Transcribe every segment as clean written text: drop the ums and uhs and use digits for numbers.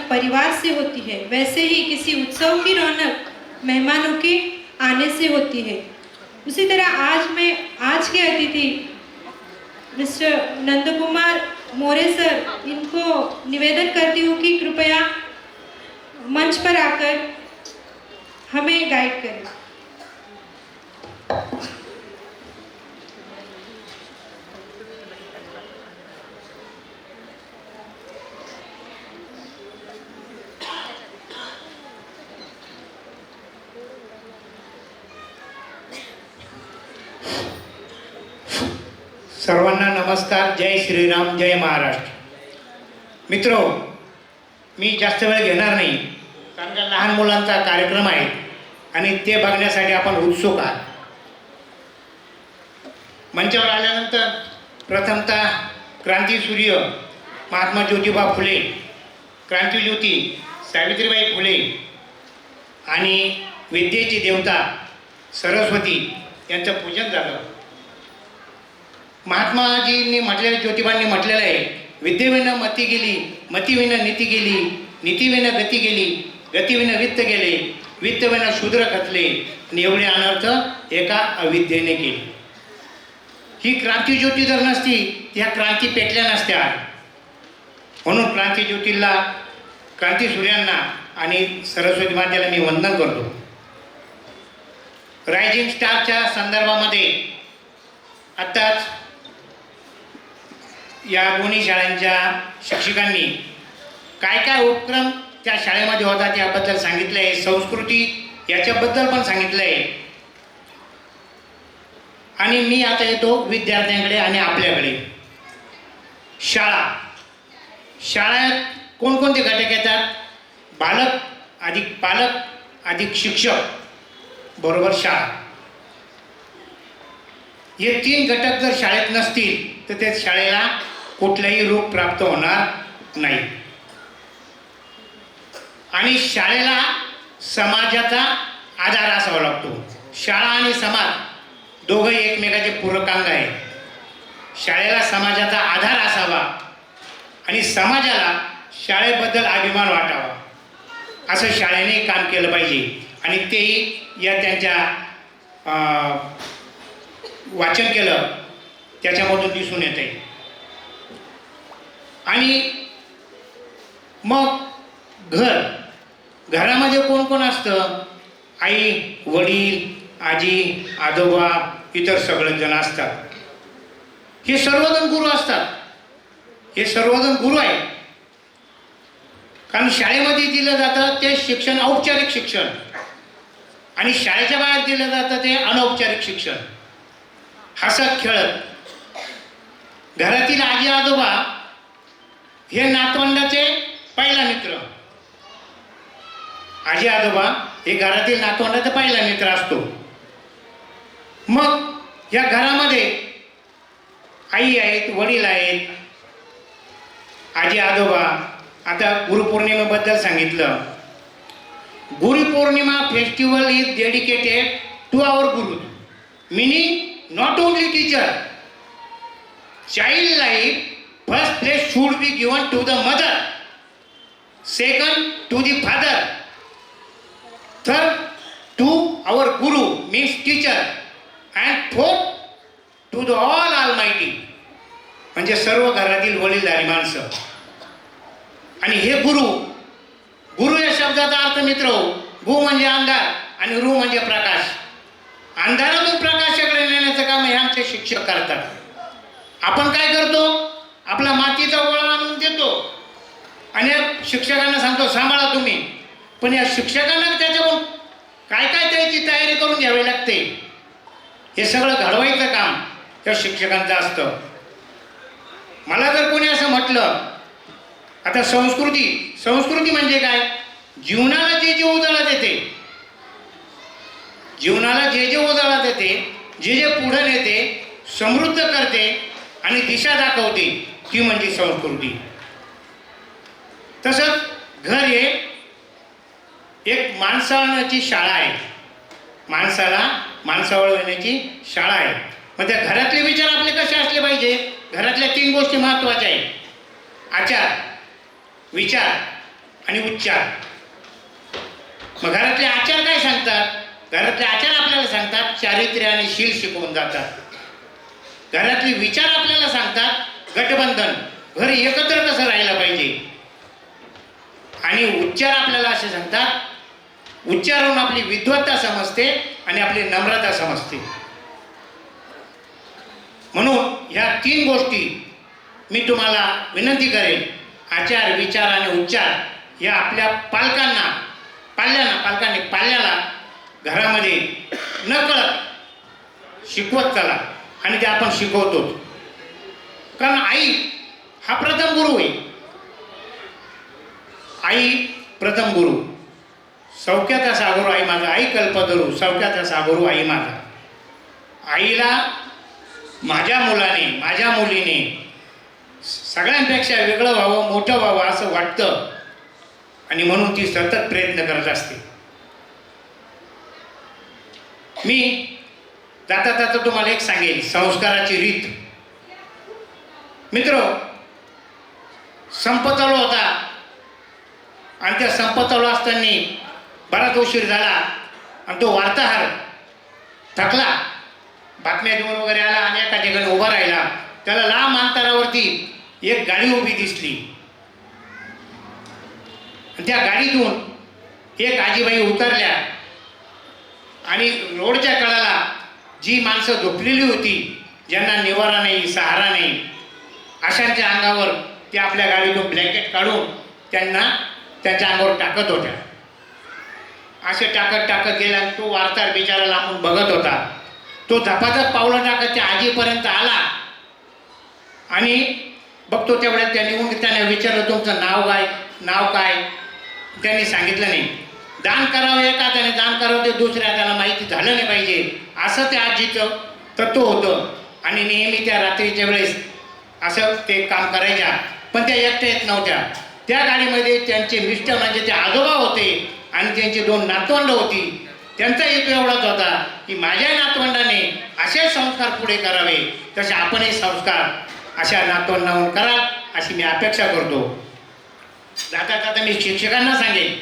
परिवार से होती है, वैसे ही किसी उत्सव की रौनक मेहमानों के आने से होती है। उसी तरह आज के अतिथि मिस्टर नंदकुमार मोरे सर, इनको निवेदन करती हूँ कि कृपया मंच पर आकर हमें गाइड करें। सर्वांना नमस्कार. जय श्रीराम, जय महाराष्ट्र. मित्रो, मी जास्त वेळ घेणार नाही, कारण का लहान मुलांचा कार्यक्रम आहे आणि ते बघण्यासाठी आपण उत्सुक आहात. मंचावर आल्यानंतर प्रथमतः क्रांतीसूर्य महात्मा ज्योतिबा फुले, क्रांतिज्योती सावित्रीबाई फुले आणि विद्येची देवता सरस्वती यांचं पूजन झालं. महात्माजींनी म्हटलेलं, ज्योतिबांनी म्हटलेलं आहे, विद्येविना मती गेली, मतीविना नीती गेली, नीतीविना गती गेली, गतीविना वित्त गेले, वित्तविना शूद्र खचले आणि एवढे अनर्थ एका अविद्येने केले. ही क्रांतिज्योती जर नसती, ह्या क्रांती पेटल्या नसत्या. म्हणून क्रांतिज्योतीला, क्रांतिसूर्यांना आणि सरस्वती मातेला मी वंदन करतो. रायझिंग स्टारच्या संदर्भामध्ये आत्ताच या दोन्ही शाळांच्या शिक्षकांनी काय काय उपक्रम त्या शाळेमध्ये होता त्याबद्दल सांगितलं आहे. संस्कृती याच्याबद्दल पण सांगितलं आहे. आणि मी आता येतो विद्यार्थ्यांकडे आणि आपल्याकडे. शाळेत कोणकोणते घटक येतात? बालक अधिक पालक अधिक शिक्षक बरोबर शाळा. हे तीन घटक जर शाळेत नसतील तर त्या शाळेला कुठलाही रूप प्राप्त होणार नाही. आणि शाळेला समाजाचा आधार असावा लागतो. शाळा आणि समाज दोघंही एकमेकाचे पूरकांग आहे. शाळेला समाजाचा आधार असावा आणि समाजाला शाळेबद्दल अभिमान वाटावा, असं शाळेने काम केलं पाहिजे. आणि तेही या त्यांच्या वाचन केलं त्याच्यामधून दिसून येते. आणि मग घरामध्ये कोण कोण असतं? आई, वडील, आजी, आजोबा, इतर सगळे जण असतात. हे सर्वजण गुरु असतात. हे सर्वजण गुरु आहेत. कारण शाळेमध्ये दिलं जातं ते शिक्षण औपचारिक शिक्षण आणि शाळेच्या बाहेर दिलं जातं ते अनौपचारिक शिक्षण. हसत खेळत घरातील आजी आजोबा हे नातवंडाचे पहिला मित्र. आजी आजोबा हे घरातील नातवंडाचा पहिला मित्र असतो. मग या घरामध्ये आई आहेत, वडील आहेत, आजी आजोबा. आता गुरुपौर्णिमेबद्दल सांगितलं. Guru Purnima festival is dedicated to our guru, meaning not only teacher. Child life, first place should be given to the mother, second to the father, third to our guru means teacher, and fourth to the all almighty, म्हणजे सर्व घरातील वडीलधारी माणसं. आणि हे गुरु या शब्दाचा अर्थ मित्र, गु म्हणजे अंधार आणि रु म्हणजे प्रकाश. अंधारातून प्रकाशाकडे नेण्याचं काम हे आमचे शिक्षक करतात. आपण काय करतो? आपला मातीचा गोळा आणून देतो आणि शिक्षकांना सांगतो सांभाळा तुम्ही. पण या शिक्षकांना त्याच्यावरून काय काय त्याची तयारी करून घ्यावी लागते. हे सगळं घडवायचं काम त्या शिक्षकांचं असतं. मला जर कोणी असं म्हटलं, आता संस्कृती म्हणजे काय? जीवनाला जे उजाळा देते, जीवनाला जे उजाळा देते, जे पुढे नेते, समृद्ध करते आणि दिशा दाखवते, ती म्हणजे संस्कृती. तसंच घर हे एक माणसाची शाळा आहे. माणसावर येण्याची शाळा आहे. मग त्या घरातले विचार आपले कसे असले पाहिजे? घरातल्या तीन गोष्टी महत्त्वाच्या आहेत: आचार, विचार आणि उच्चार. मग घरातले आचार काय सांगतात? घरातले आचार आपल्याला सांगतात चारित्र्य आणि शील शिकवून जातात. घरातले विचार आपल्याला सांगतात गठबंधन, घर एकत्र कसं राहायला पाहिजे. आणि उच्चार आपल्याला असे सांगतात, उच्चारून आपली विद्वत्ता समजते आणि आपली नम्रता समजते. म्हणून ह्या 3 गोष्टी मी तुम्हाला विनंती करेन, आचार, विचार आणि उच्चार या आपल्या पाल्याला घरामध्ये नकळत शिकवत चला. आणि ते आपण शिकवतो. कारण आई हा प्रथम गुरु आहे. आई प्रथम गुरु. सौख्याचा सागरू आई माझा, आई कल्पतरू सौख्याचा सागरू आई माझा. आईला माझ्या मुलाने, माझ्या मुलीने सगळ्यांपेक्षा वेगळं व्हावं, मोठं व्हावं असं वाटतं. आणि म्हणून ती सतत प्रयत्न करत असते. मी जाता जाता तुम्हाला एक सांगेल, संस्काराची रीत. मित्र, संप चालू होता आणि त्या संप चालू असताना बराच उशीर झाला आणि तो वार्ताहर थकला, बातम्या देऊन वगैरे आला आणि एका ठिकाणी उभा राहिला. त्याला लांब अंतरावरती एक गाडी उभी दिसली. त्या गाडीतून एक आजीबाई उतरल्या आणि रोडच्या कडाला जी माणसं झोपलेली होती, ज्यांना निवारा नाही, सहारा नाही, अशांच्या अंगावर ते आपल्या गाडीतून ब्लँकेट काढून त्यांना त्यांच्या अंगावर टाकत होत्या. असे टाकत गेला. तो वार्ताहर बिचारा लांबून बघत होता. तो झपाझप पावलं टाकत त्या आजीपर्यंत आला आणि बघतो तेवढ्यात त्या निघून त्यांना विचारलं, तुमचं नाव काय? त्यांनी सांगितलं नाही. दान करावं एका हाताने, दान करावं ते दुसऱ्या हाताला माहिती झालं नाही पाहिजे, असं त्या आजीचं तत्व होतं. आणि नेहमी त्या रात्रीच्या वेळेस असं ते काम करायच्या. पण त्या एकट्या येत नव्हत्या. त्या गाडीमध्ये त्यांचे मिस्टर म्हणजे ते आजोबा होते आणि त्यांची 2 नातवंड होती. त्यांचा हेतू एवढाच होता की माझ्या नातवंडाने असे संस्कार पुढे करावे, तसे आपणही संस्कार अशा नातवंडांवर करा अशी मी अपेक्षा करतो. जाता मी शिक्षकांना सांगेन,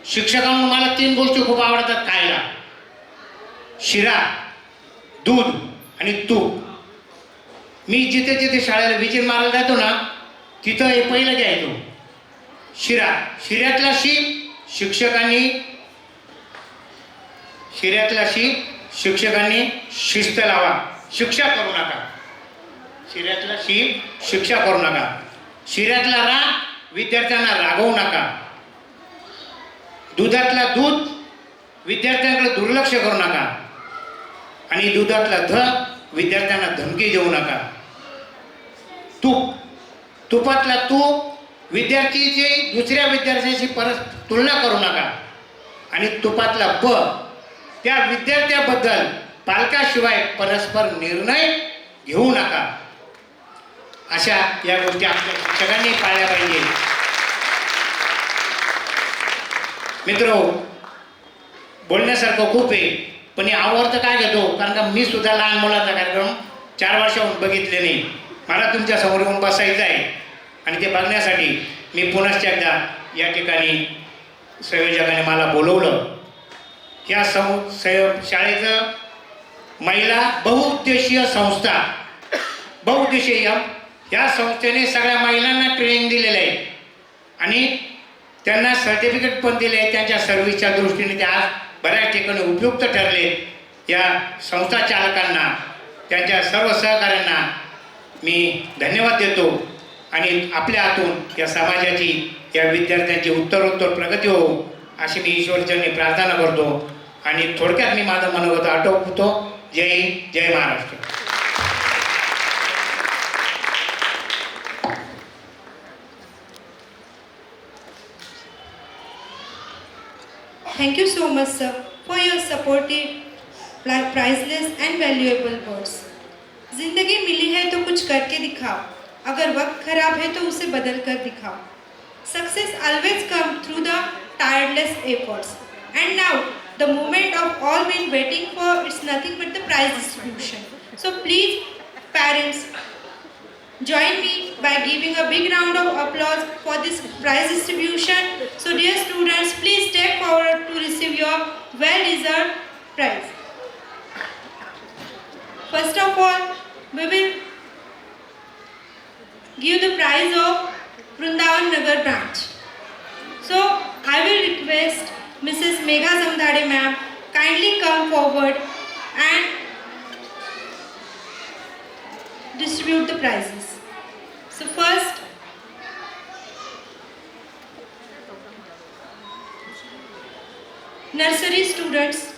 शिक्षकांना मला 3 गोष्टी खूप आवडतात खायला: शिरा, दूध आणि तूप. मी जिथे शाळेला विजिट मारायला जातो ना, तिथं हे पहिलं घ्यायचो शिरा. शिऱ्यातला शिक्षकांनी शिस्त लावा, शिक्षा करू नका. शिऱ्यातला शिक्षा करू नका. शिऱ्यातला राग विद्यार्थ्यांना रागवू नका. दुधातला दूध विद्यार्थ्यांकडे दुर्लक्ष करू नका. आणि दुधातला विद्यार्थ्यांना धमकी देऊ नका. तुपातला तूप विद्यार्थीची दुसऱ्या विद्यार्थ्यांशी तुलना करू नका. आणि तुपातला त्या विद्यार्थ्याबद्दल पालकाशिवाय परस्पर निर्णय घेऊ नका. अशा या गोष्टी आपल्या शिक्षकांनी पाळल्या पाहिजे. मित्र, बोलण्यासारखं खूप आहे, पण हे आवडतं काय घेतो, कारण का मी सुद्धा लहान मुलाचा कार्यक्रम 4 वर्षाहून बघितले नाही. मला तुमच्या समोर येऊन बसायचं आहे आणि ते बघण्यासाठी मी पुनश्च एकदा या ठिकाणी संयोजकाने मला बोलवलं. या शाळेचं महिला बहुउद्देशीय संस्था, या संस्थेने सगळ्या महिलांना ट्रेनिंग दिलेलं आहे आणि त्यांना सर्टिफिकेट पण दिले आहे. त्यांच्या सर्व्हिसच्या दृष्टीने ते आज बऱ्याच ठिकाणी उपयुक्त ठरले. या संस्था चालकांना, त्यांच्या सर्व सहकाऱ्यांना मी धन्यवाद देतो. आणि आपल्या हातून या समाजाची, या विद्यार्थ्यांची उत्तरोत्तर प्रगती हो अशी मी ईश्वरचरणी प्रार्थना करतो. आणि थोडक्यात मी माझं मनोगत आटोपतो. जय हिंद, जय Maharashtra. Thank you so much, sir, for your supportive, priceless and valuable words. जिंदगी मिली है तो कुछ करके दिखाओ. अगर वक्त खराब है तो उसे बदल कर दिखाओ. Success always comes through the tireless efforts. And now, the moment of all been waiting for, it's nothing but the prize distribution. So please, parents, join me by giving a big round of applause for this prize distribution. So dear students, please step forward to receive your well-deserved prize. First of all, we will give the prize of Vrindavan Nagar branch. So I will request Mrs. Megha Zamdade ma'am kindly come forward and distribute the prizes. So first, nursery students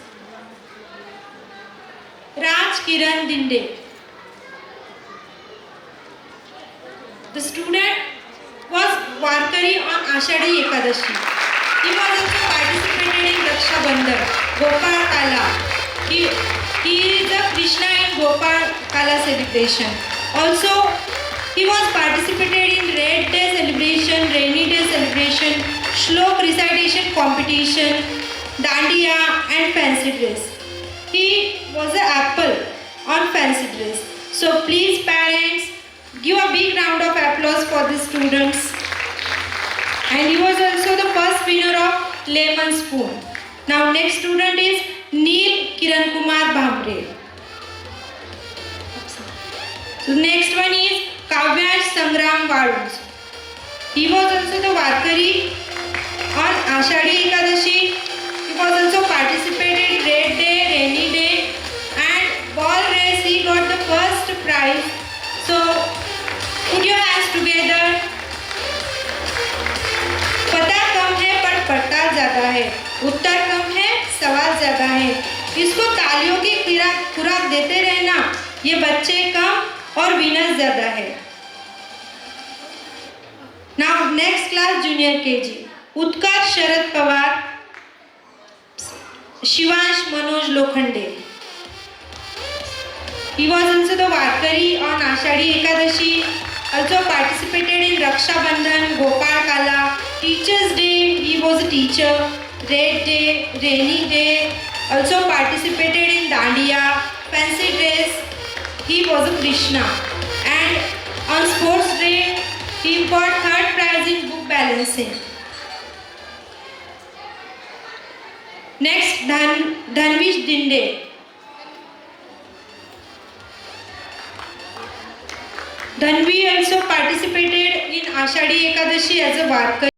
Raj Kiran Dinde. The student was Varkari on Ashadi Ekadashi. He was also participated in Raksha Bandhan, Gopal Kala. He is a Krishna in Gopal Kala celebration. Also, he was participated in Red Day celebration, Rainy Day celebration, Shlok recitation competition, Dandiya and fancy dress. He was an apple on fancy dress. So please parents, give a big round of applause for the students. And he was also the first winner of lemon spoon. Now next student is Neil Kiran Kumar Bhamre. So next one is Kavyash Sangram Varuz. He was also the Varkari on Ashadi Ekadashi. He was also participated in Red Day, Rainy Day and ball race. He got the first prize. So put your hands together. पता कम है पर पता ज्यादा है, उत्तर कम है सवाल ज्यादा है. इसको तालियों की खुराक देते रहना. ये बच्चे कम और विनर ज्यादा है. Now next class junior KG. Utkarsh Sharad Pawar, Shivansh Manoj Lokhande. He was also the Varkari on Ashadi Ekadashi. Also participated in Raksha Bandhan, Gopal Kala, Teachers Day. He was a teacher. Red Day, Rainy Day. Also participated in Dandiya, fancy dress. He was a Krishna. And on Sports Day, he got third prize in book balancing. Next, Dhanvish Dinde. Dhanvi also participated in Ashadi Ekadashi as a Varkari.